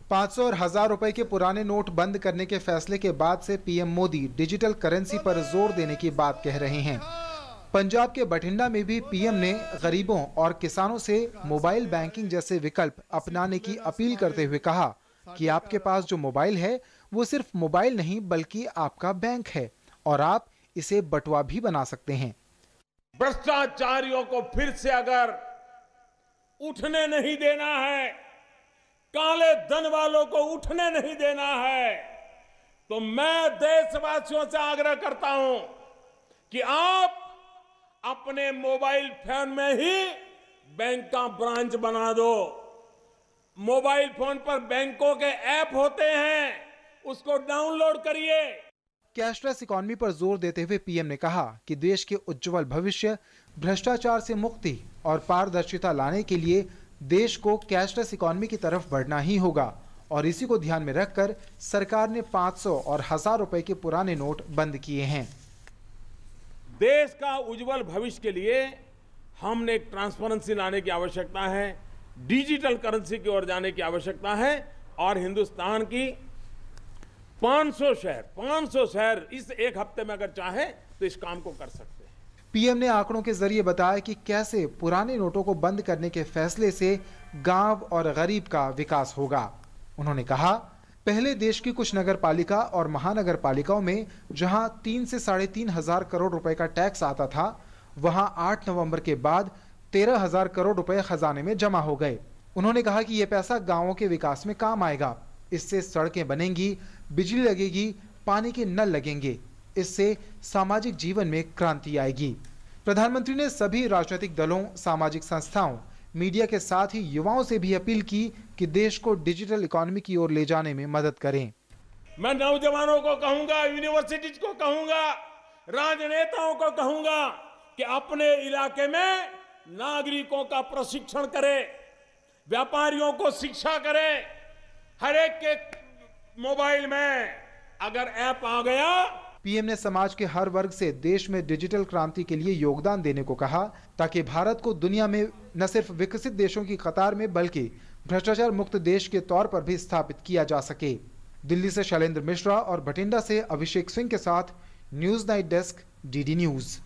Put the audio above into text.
500 और 1000 रुपए के पुराने नोट बंद करने के फैसले के बाद से पीएम मोदी डिजिटल करेंसी पर जोर देने की बात कह रहे हैं। पंजाब के बठिंडा में भी पीएम ने गरीबों और किसानों से मोबाइल बैंकिंग जैसे विकल्प अपनाने की अपील करते हुए कहा कि आपके पास जो मोबाइल है वो सिर्फ मोबाइल नहीं बल्कि आपका बैंक है और आप इसे बटुआ भी बना सकते हैं। भ्रष्टाचारियों को फिर से अगर उठने नहीं देना है, काले धन वालों को उठने नहीं देना है, तो मैं देशवासियों से आग्रह करता हूं कि आप अपने मोबाइल फोन में ही बैंक का ब्रांच बना दो। मोबाइल फोन पर बैंकों के ऐप होते हैं, उसको डाउनलोड करिए। कैशलेस इकोनॉमी पर जोर देते हुए पीएम ने कहा कि देश के उज्जवल भविष्य, भ्रष्टाचार से मुक्ति और पारदर्शिता लाने के लिए देश को कैशलेस इकोनॉमी की तरफ बढ़ना ही होगा और इसी को ध्यान में रखकर सरकार ने 500 और 1000 रुपए के पुराने नोट बंद किए हैं। देश का उज्जवल भविष्य के लिए हमने एक ट्रांसपेरेंसी लाने की आवश्यकता है, डिजिटल करेंसी की ओर जाने की आवश्यकता है और हिंदुस्तान की 500 शहर इस एक हफ्ते में अगर चाहे तो इस काम को कर सकते हैं। पीएम ने आंकड़ों के जरिए बताया कि कैसे पुराने नोटों को बंद करने के फैसले से गांव और गरीब का विकास होगा। उन्होंने कहा, पहले देश की कुछ नगर पालिका और महानगर पालिकाओं में जहां 3 से 3,500 करोड़ रुपए का टैक्स आता था, वहां 8 नवंबर के बाद 13,000 करोड़ रुपए खजाने में जमा हो गए। उन्होंने कहा कि यह पैसा गांवों के विकास में काम आएगा। इससे सड़कें बनेंगी, बिजली लगेगी, पानी के नल लगेंगे। इससे सामाजिक जीवन में क्रांति आएगी। प्रधानमंत्री ने सभी राजनीतिक दलों, सामाजिक संस्थाओं, मीडिया के साथ ही युवाओं से भी अपील की कि देश को डिजिटल इकोनॉमी की ओर ले जाने में मदद करें। मैं नौजवानों को कहूंगा, यूनिवर्सिटीज को कहूंगा, राजनेताओं को कहूंगा कि अपने इलाके में नागरिकों का प्रशिक्षण करें, व्यापारियों को शिक्षा करें। हर एक के मोबाइल में अगर ऐप आ गया। पीएम ने समाज के हर वर्ग से देश में डिजिटल क्रांति के लिए योगदान देने को कहा ताकि भारत को दुनिया में न सिर्फ विकसित देशों की कतार में बल्कि भ्रष्टाचार मुक्त देश के तौर पर भी स्थापित किया जा सके। दिल्ली से शैलेंद्र मिश्रा और बठिंडा से अभिषेक सिंह के साथ news night desk, DD news.